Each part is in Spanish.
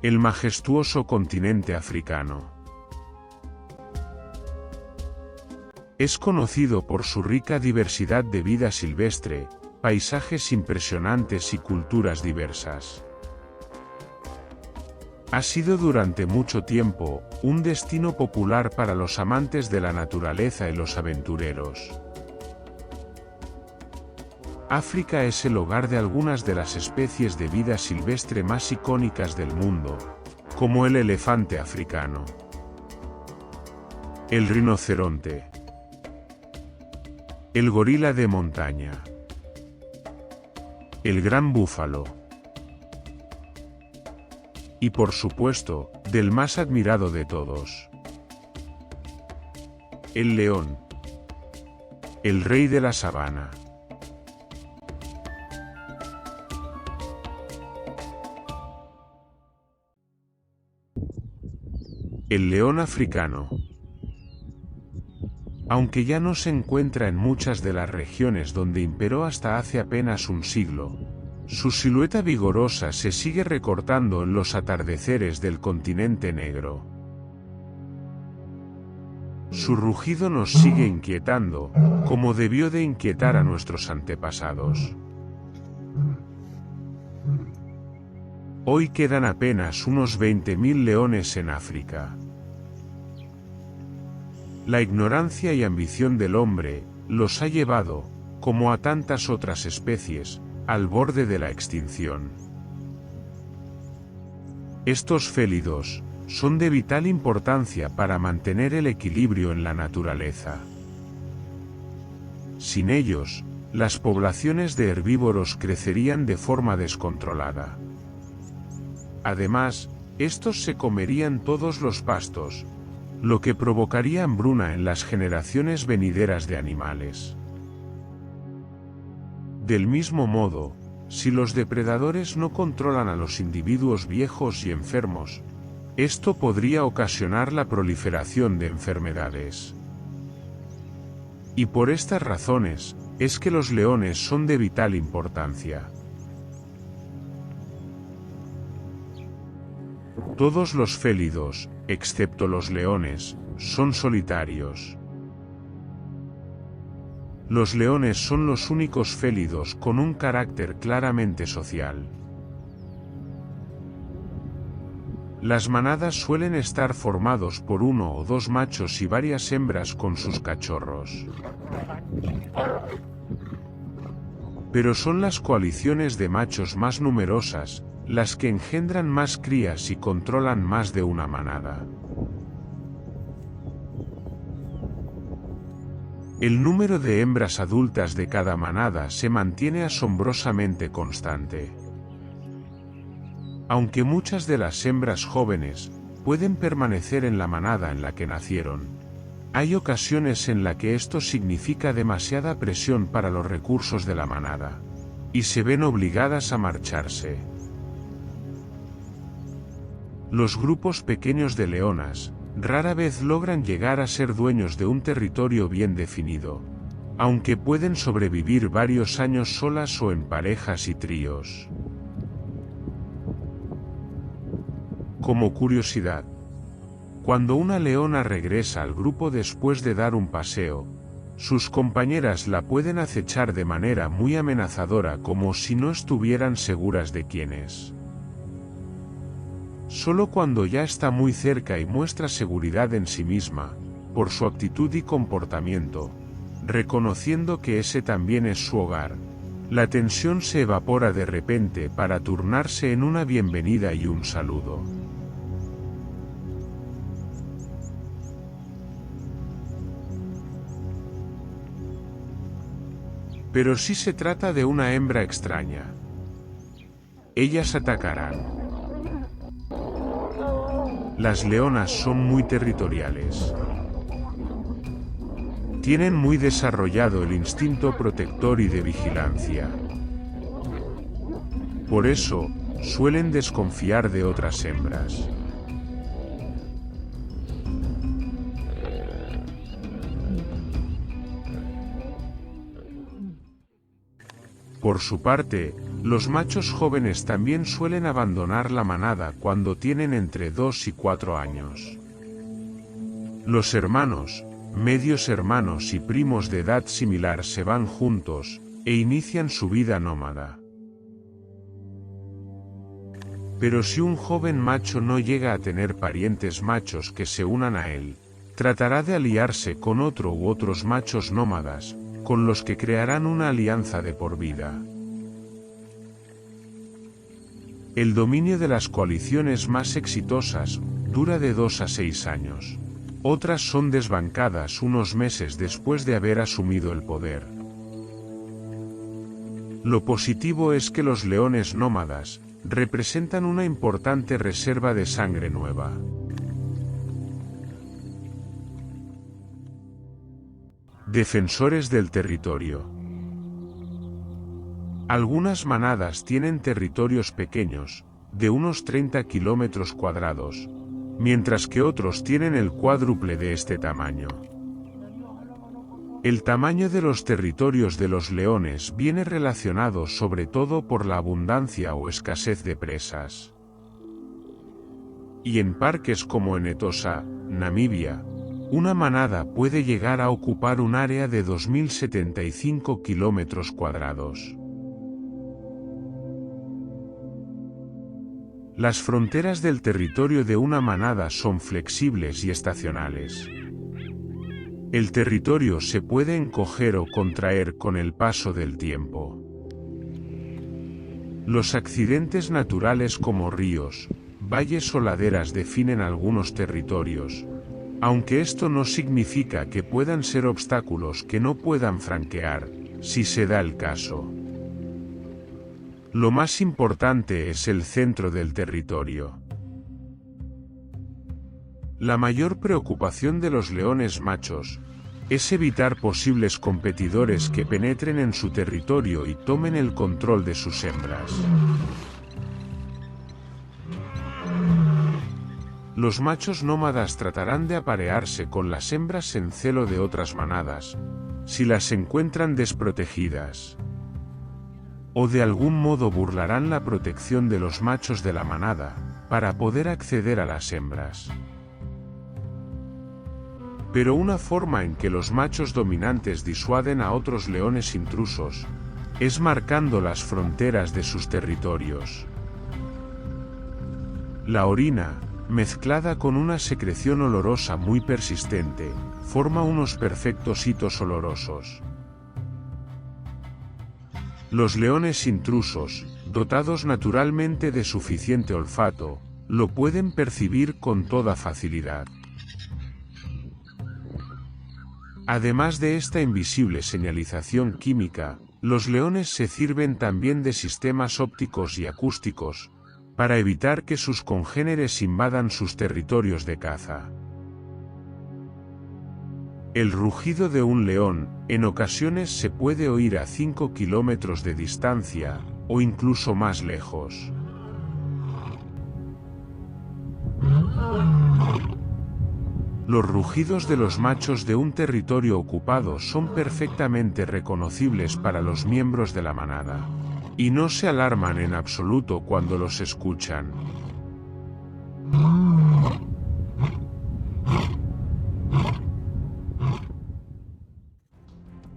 El majestuoso continente africano. Es conocido por su rica diversidad de vida silvestre, paisajes impresionantes y culturas diversas. Ha sido durante mucho tiempo un destino popular para los amantes de la naturaleza y los aventureros. África es el hogar de algunas de las especies de vida silvestre más icónicas del mundo, como el elefante africano, el rinoceronte, el gorila de montaña, el gran búfalo y, por supuesto, del más admirado de todos, el león, el rey de la sabana. El león africano. Aunque ya no se encuentra en muchas de las regiones donde imperó hasta hace apenas un siglo, su silueta vigorosa se sigue recortando en los atardeceres del continente negro. Su rugido nos sigue inquietando, como debió de inquietar a nuestros antepasados. Hoy quedan apenas unos 20.000 leones en África. La ignorancia y ambición del hombre los ha llevado, como a tantas otras especies, al borde de la extinción. Estos félidos son de vital importancia para mantener el equilibrio en la naturaleza. Sin ellos, las poblaciones de herbívoros crecerían de forma descontrolada. Además, estos se comerían todos los pastos, lo que provocaría hambruna en las generaciones venideras de animales. Del mismo modo, si los depredadores no controlan a los individuos viejos y enfermos, esto podría ocasionar la proliferación de enfermedades. Y por estas razones, es que los leones son de vital importancia. Todos los félidos, excepto los leones, son solitarios. Los leones son los únicos félidos con un carácter claramente social. Las manadas suelen estar formados por uno o dos machos y varias hembras con sus cachorros. Pero son las coaliciones de machos más numerosas, las que engendran más crías y controlan más de una manada. El número de hembras adultas de cada manada se mantiene asombrosamente constante. Aunque muchas de las hembras jóvenes pueden permanecer en la manada en la que nacieron, hay ocasiones en las que esto significa demasiada presión para los recursos de la manada, y se ven obligadas a marcharse. Los grupos pequeños de leonas rara vez logran llegar a ser dueños de un territorio bien definido, aunque pueden sobrevivir varios años solas o en parejas y tríos. Como curiosidad, cuando una leona regresa al grupo después de dar un paseo, sus compañeras la pueden acechar de manera muy amenazadora como si no estuvieran seguras de quién es. Solo cuando ya está muy cerca y muestra seguridad en sí misma, por su actitud y comportamiento, reconociendo que ese también es su hogar, la tensión se evapora de repente para turnarse en una bienvenida y un saludo. Pero si se trata de una hembra extraña, ellas atacarán. Las leonas son muy territoriales. Tienen muy desarrollado el instinto protector y de vigilancia. Por eso, suelen desconfiar de otras hembras. Por su parte, Los machos jóvenes también suelen abandonar la manada cuando tienen entre 2 y 4 años. Los hermanos, medios hermanos y primos de edad similar se van juntos, e inician su vida nómada. Pero si un joven macho no llega a tener parientes machos que se unan a él, tratará de aliarse con otro u otros machos nómadas, con los que crearán una alianza de por vida. El dominio de las coaliciones más exitosas dura de 2 a 6 años. Otras son desbancadas unos meses después de haber asumido el poder. Lo positivo es que los leones nómadas representan una importante reserva de sangre nueva. Defensores del territorio. Algunas manadas tienen territorios pequeños, de unos 30 kilómetros cuadrados, mientras que otros tienen el cuádruple de este tamaño. El tamaño de los territorios de los leones viene relacionado sobre todo por la abundancia o escasez de presas. Y en parques como en Etosha, Namibia, una manada puede llegar a ocupar un área de 2075 kilómetros cuadrados. Las fronteras del territorio de una manada son flexibles y estacionales. El territorio se puede encoger o contraer con el paso del tiempo. Los accidentes naturales como ríos, valles o laderas definen algunos territorios, aunque esto no significa que puedan ser obstáculos que no puedan franquear, si se da el caso. Lo más importante es el centro del territorio. La mayor preocupación de los leones machos es evitar posibles competidores que penetren en su territorio y tomen el control de sus hembras. Los machos nómadas tratarán de aparearse con las hembras en celo de otras manadas, si las encuentran desprotegidas. O de algún modo burlarán la protección de los machos de la manada, para poder acceder a las hembras. Pero una forma en que los machos dominantes disuaden a otros leones intrusos, es marcando las fronteras de sus territorios. La orina, mezclada con una secreción olorosa muy persistente, forma unos perfectos hitos olorosos. Los leones intrusos, dotados naturalmente de suficiente olfato, lo pueden percibir con toda facilidad. Además de esta invisible señalización química, los leones se sirven también de sistemas ópticos y acústicos, para evitar que sus congéneres invadan sus territorios de caza. El rugido de un león, en ocasiones se puede oír a 5 kilómetros de distancia, o incluso más lejos. Los rugidos de los machos de un territorio ocupado son perfectamente reconocibles para los miembros de la manada, y no se alarman en absoluto cuando los escuchan.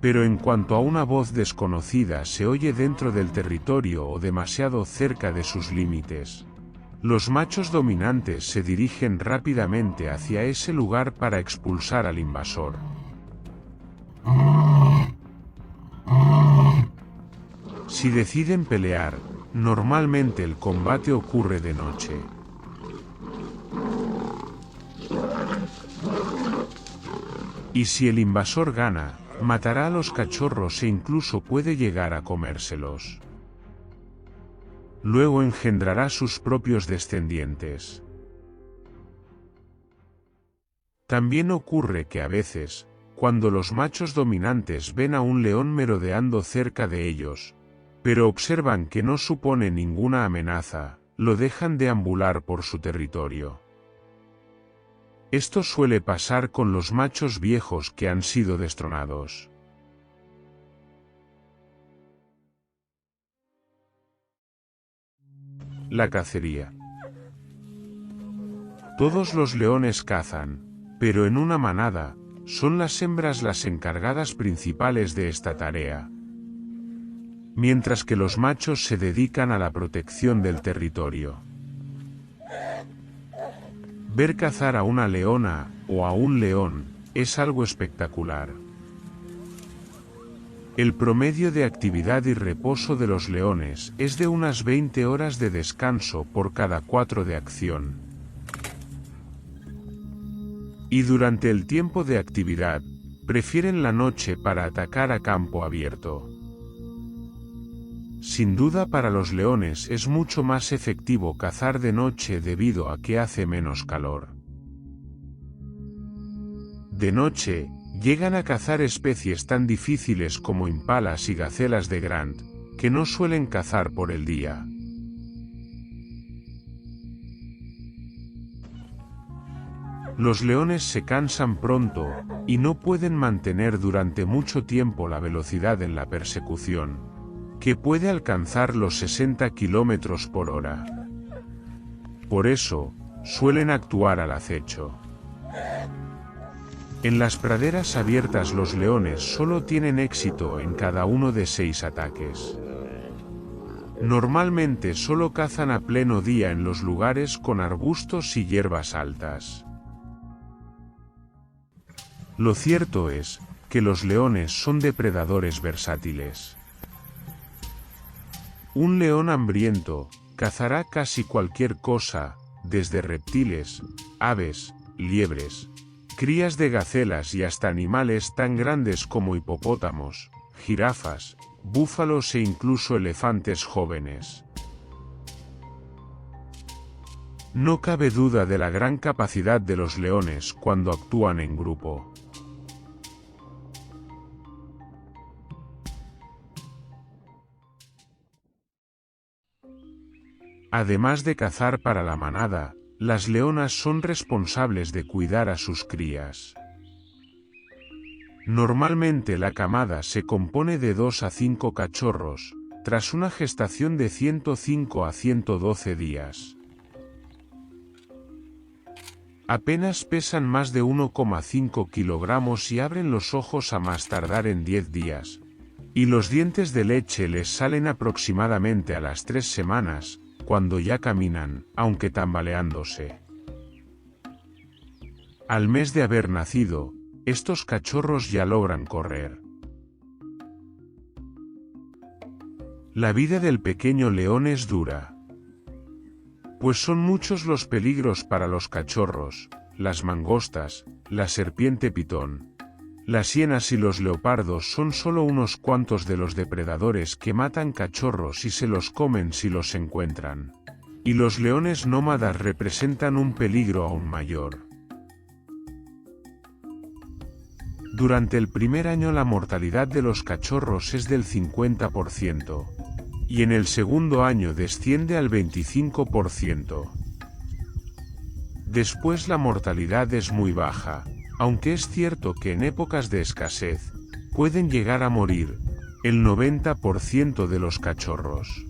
Pero en cuanto a una voz desconocida se oye dentro del territorio o demasiado cerca de sus límites, los machos dominantes se dirigen rápidamente hacia ese lugar para expulsar al invasor. Si deciden pelear, normalmente el combate ocurre de noche. Y si el invasor gana, matará a los cachorros e incluso puede llegar a comérselos. Luego engendrará sus propios descendientes. También ocurre que a veces, cuando los machos dominantes ven a un león merodeando cerca de ellos, pero observan que no supone ninguna amenaza, lo dejan deambular por su territorio. Esto suele pasar con los machos viejos que han sido destronados. La cacería. Todos los leones cazan, pero en una manada, son las hembras las encargadas principales de esta tarea, mientras que los machos se dedican a la protección del territorio. Ver cazar a una leona o a un león es algo espectacular. El promedio de actividad y reposo de los leones es de unas 20 horas de descanso por cada 4 de acción. Y durante el tiempo de actividad, prefieren la noche para atacar a campo abierto. Sin duda para los leones es mucho más efectivo cazar de noche debido a que hace menos calor. De noche, llegan a cazar especies tan difíciles como impalas y gacelas de Grant, que no suelen cazar por el día. Los leones se cansan pronto, y no pueden mantener durante mucho tiempo la velocidad en la persecución, que puede alcanzar los 60 km por hora. Por eso, suelen actuar al acecho. En las praderas abiertas los leones solo tienen éxito en cada uno de 6 ataques. Normalmente solo cazan a pleno día en los lugares con arbustos y hierbas altas. Lo cierto es que los leones son depredadores versátiles. Un león hambriento cazará casi cualquier cosa, desde reptiles, aves, liebres, crías de gacelas y hasta animales tan grandes como hipopótamos, jirafas, búfalos e incluso elefantes jóvenes. No cabe duda de la gran capacidad de los leones cuando actúan en grupo. Además de cazar para la manada, las leonas son responsables de cuidar a sus crías. Normalmente la camada se compone de 2 a 5 cachorros, tras una gestación de 105 a 112 días. Apenas pesan más de 1,5 kilogramos y abren los ojos a más tardar en 10 días, y los dientes de leche les salen aproximadamente a las 3 semanas, cuando ya caminan, aunque tambaleándose. Al mes de haber nacido, estos cachorros ya logran correr. La vida del pequeño león es dura, pues son muchos los peligros para los cachorros: las mangostas, la serpiente pitón, las hienas y los leopardos son solo unos cuantos de los depredadores que matan cachorros y se los comen si los encuentran. Y los leones nómadas representan un peligro aún mayor. Durante el primer año la mortalidad de los cachorros es del 50%, y en el segundo año desciende al 25%. Después la mortalidad es muy baja, aunque es cierto que en épocas de escasez, pueden llegar a morir el 90% de los cachorros.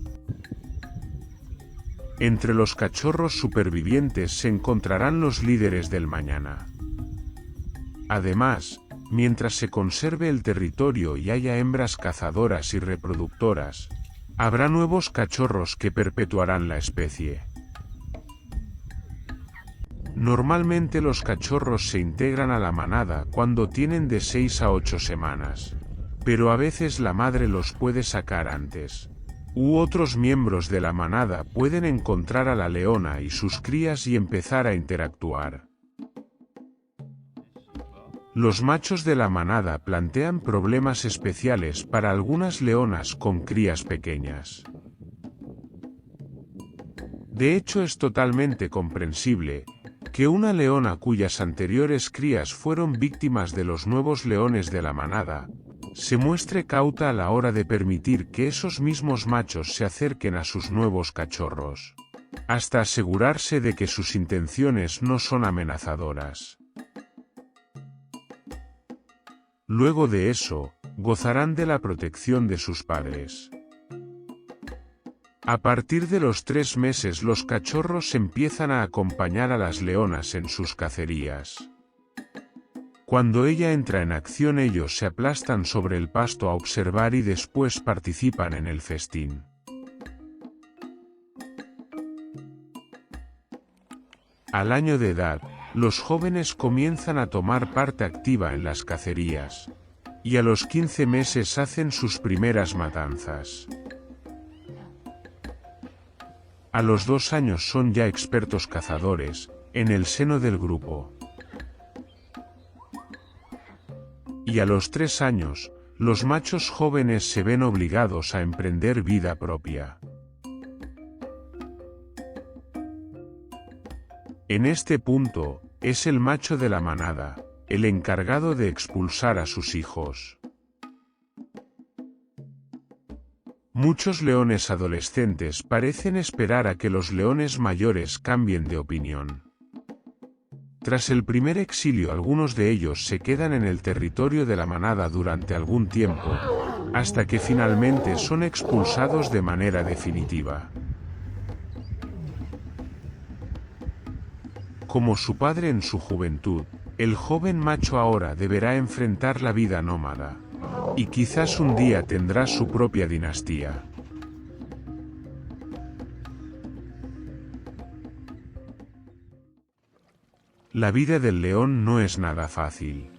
Entre los cachorros supervivientes se encontrarán los líderes del mañana. Además, mientras se conserve el territorio y haya hembras cazadoras y reproductoras, habrá nuevos cachorros que perpetuarán la especie. Normalmente los cachorros se integran a la manada cuando tienen de 6 a 8 semanas, pero a veces la madre los puede sacar antes, u otros miembros de la manada pueden encontrar a la leona y sus crías y empezar a interactuar. Los machos de la manada plantean problemas especiales para algunas leonas con crías pequeñas. De hecho, es totalmente comprensible que una leona cuyas anteriores crías fueron víctimas de los nuevos leones de la manada, se muestre cauta a la hora de permitir que esos mismos machos se acerquen a sus nuevos cachorros, hasta asegurarse de que sus intenciones no son amenazadoras. Luego de eso, gozarán de la protección de sus padres. A partir de los 3 meses los cachorros empiezan a acompañar a las leonas en sus cacerías. Cuando ella entra en acción ellos se aplastan sobre el pasto a observar y después participan en el festín. Al año de edad, los jóvenes comienzan a tomar parte activa en las cacerías, y a los 15 meses hacen sus primeras matanzas. A los 2 años son ya expertos cazadores, en el seno del grupo. Y a los 3 años, los machos jóvenes se ven obligados a emprender vida propia. En este punto, es el macho de la manada, el encargado de expulsar a sus hijos. Muchos leones adolescentes parecen esperar a que los leones mayores cambien de opinión. Tras el primer exilio algunos de ellos se quedan en el territorio de la manada durante algún tiempo, hasta que finalmente son expulsados de manera definitiva. Como su padre en su juventud, el joven macho ahora deberá enfrentar la vida nómada. Y quizás un día tendrá su propia dinastía. La vida del león no es nada fácil.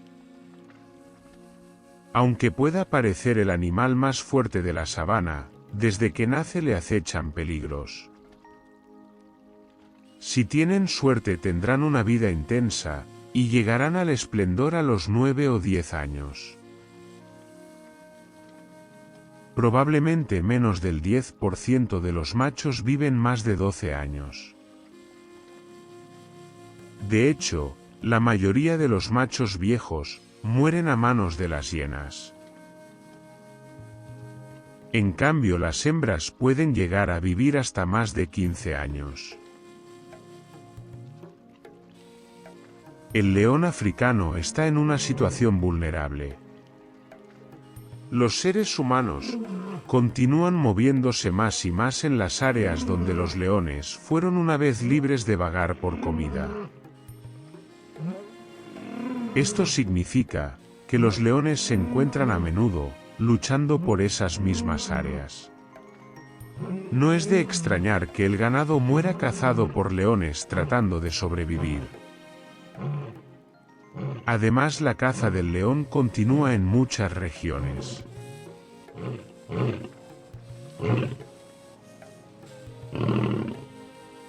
Aunque pueda parecer el animal más fuerte de la sabana, desde que nace le acechan peligros. Si tienen suerte tendrán una vida intensa, y llegarán al esplendor a los 9 o 10 años. Probablemente menos del 10% de los machos viven más de 12 años. De hecho, la mayoría de los machos viejos mueren a manos de las hienas. En cambio, las hembras pueden llegar a vivir hasta más de 15 años. El león africano está en una situación vulnerable. Los seres humanos continúan moviéndose más y más en las áreas donde los leones fueron una vez libres de vagar por comida. Esto significa que los leones se encuentran a menudo luchando por esas mismas áreas. No es de extrañar que el ganado muera cazado por leones tratando de sobrevivir. Además, la caza del león continúa en muchas regiones.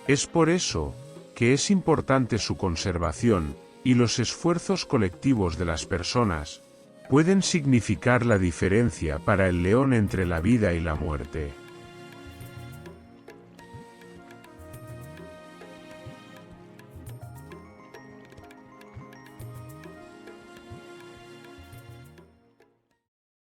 Es por eso que es importante su conservación, y los esfuerzos colectivos de las personas pueden significar la diferencia para el león entre la vida y la muerte.